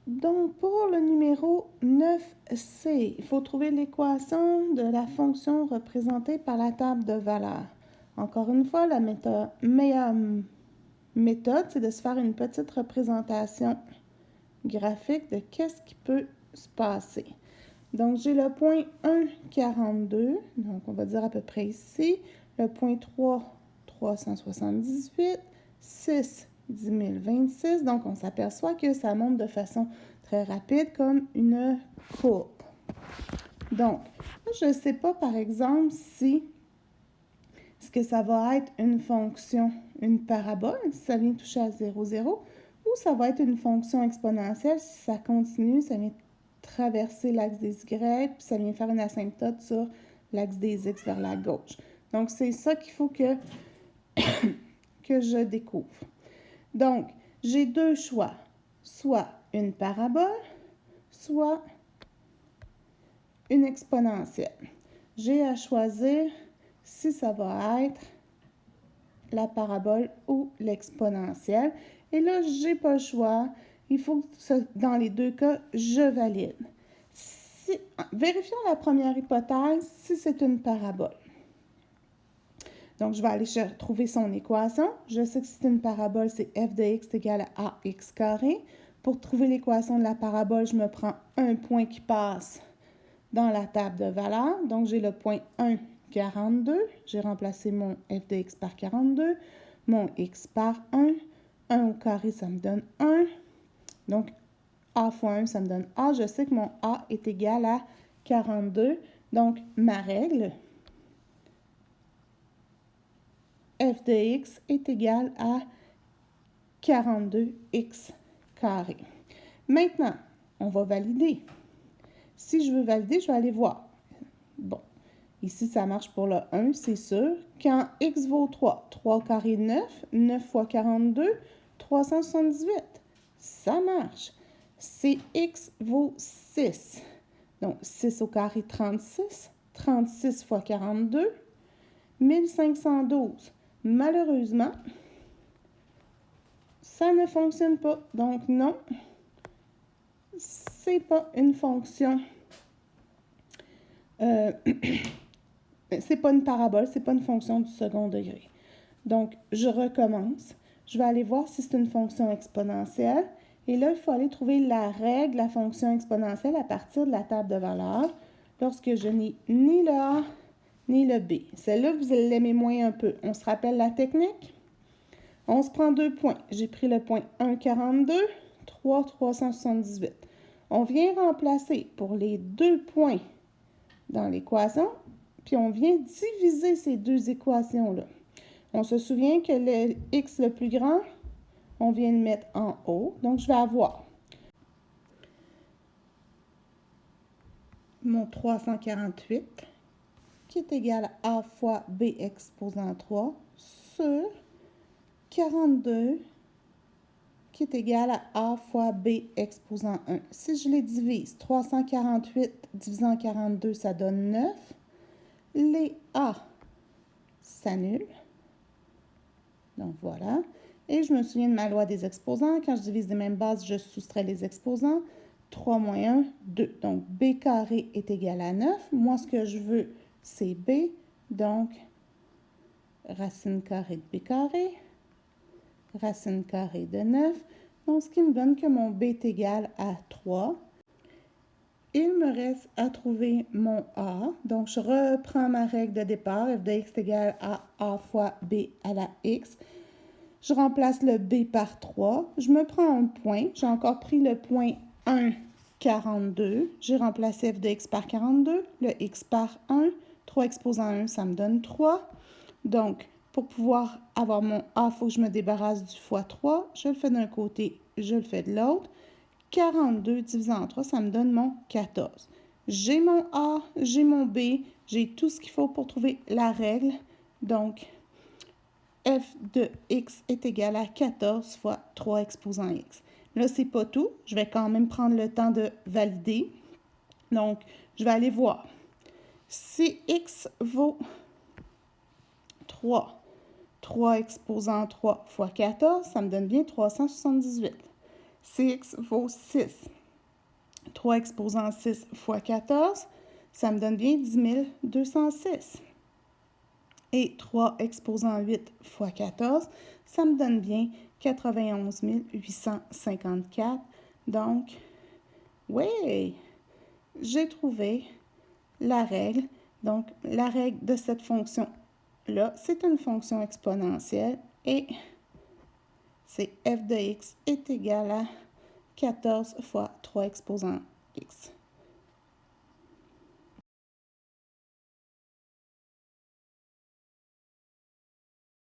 Donc, pour le numéro 9C, il faut trouver l'équation de la fonction représentée par la table de valeurs. Encore une fois, la meilleure méthode, c'est de se faire une petite représentation graphique de qu'est-ce qui peut se passer. Donc, j'ai le point 1, 42, donc on va dire à peu près ici, le point 3, 378, 6, 10 026. Donc, on s'aperçoit que ça monte de façon très rapide comme une courbe. Donc, je ne sais pas, par exemple, si est-ce que ça va être une fonction, une parabole, si ça vient toucher à 0, 0, ou ça va être une fonction exponentielle si ça continue, ça vient traverser l'axe des Y, puis ça vient faire une asymptote sur l'axe des X vers la gauche. Donc, c'est ça qu'il faut que je découvre. Donc, j'ai deux choix, soit une parabole, soit une exponentielle. J'ai à choisir si ça va être la parabole ou l'exponentielle. Et là, je n'ai pas le choix. Il faut que, dans les deux cas, je valide. Vérifions la première hypothèse si c'est une parabole. Donc, je vais aller trouver son équation. Je sais que si c'est une parabole, c'est f de x est égal à ax carré. Pour trouver l'équation de la parabole, je me prends un point qui passe dans la table de valeurs. Donc, j'ai le point 1, 42. J'ai remplacé mon f de x par 42. Mon x par 1. 1 au carré, ça me donne 1. Donc, a fois 1, ça me donne a. Je sais que mon a est égal à 42. Donc, ma règle, f de x est égal à 42x carré. Maintenant, on va valider. Si je veux valider, je vais aller voir. Bon, ici, ça marche pour le 1, c'est sûr. Quand x vaut 3, 3 au carré, 9. 9 fois 42, 378. Ça marche. Si x vaut 6, donc 6 au carré, 36. 36 fois 42, 1512. Malheureusement, ça ne fonctionne pas. Donc, non, c'est pas une fonction. C'est pas une parabole, c'est pas une fonction du second degré. Donc, je recommence. Je vais aller voir si c'est une fonction exponentielle. Et là, il faut aller trouver la règle de la fonction exponentielle à partir de la table de valeurs lorsque je n'ai ni le A ni le B. Celle-là, vous allez l'aimer moins un peu. On se rappelle la technique? On se prend deux points. J'ai pris le point 1, 42, 3, 378. On vient remplacer pour les deux points dans l'équation, puis on vient diviser ces deux équations-là. On se souvient que le x le plus grand, on vient le mettre en haut. Donc, je vais avoir mon 348 qui est égal à A fois B exposant 3 sur 42 qui est égal à A fois B exposant 1. Si je les divise, 348 divisant 42, ça donne 9. Les A s'annulent. Donc, voilà. Et je me souviens de ma loi des exposants. Quand je divise des mêmes bases, je soustrais les exposants. 3 moins 1, 2. Donc, B carré est égal à 9. Moi, ce que je veux, c'est B. Donc, racine carrée de B carré. Racine carrée de 9. Donc, ce qui me donne que mon B est égal à 3. Il me reste à trouver mon A. Donc, je reprends ma règle de départ. F de x est égal à A fois B à la x. Je remplace le B par 3. Je me prends un point. J'ai encore pris le point 1, 42. J'ai remplacé f de x par 42. Le x par 1. 3 exposant 1, ça me donne 3. Donc, pour pouvoir avoir mon A, il faut que je me débarrasse du fois 3. Je le fais d'un côté, je le fais de l'autre. 42 divisé en 3, ça me donne mon 14. J'ai mon A, j'ai mon B, j'ai tout ce qu'il faut pour trouver la règle. Donc, f de x est égal à 14 fois 3 exposant x. Là, c'est pas tout. Je vais quand même prendre le temps de valider. Donc, je vais aller voir. Si x vaut 3, 3 exposant 3 fois 14, ça me donne bien 378. Si x vaut 6, 3 exposant 6 fois 14, ça me donne bien 10 206. Et 3 exposant 8 fois 14, ça me donne bien 91 854. Donc, oui, j'ai trouvé la règle. Donc, la règle de cette fonction-là, c'est une fonction exponentielle et c'est f de x est égal à 14 fois 3 exposant x.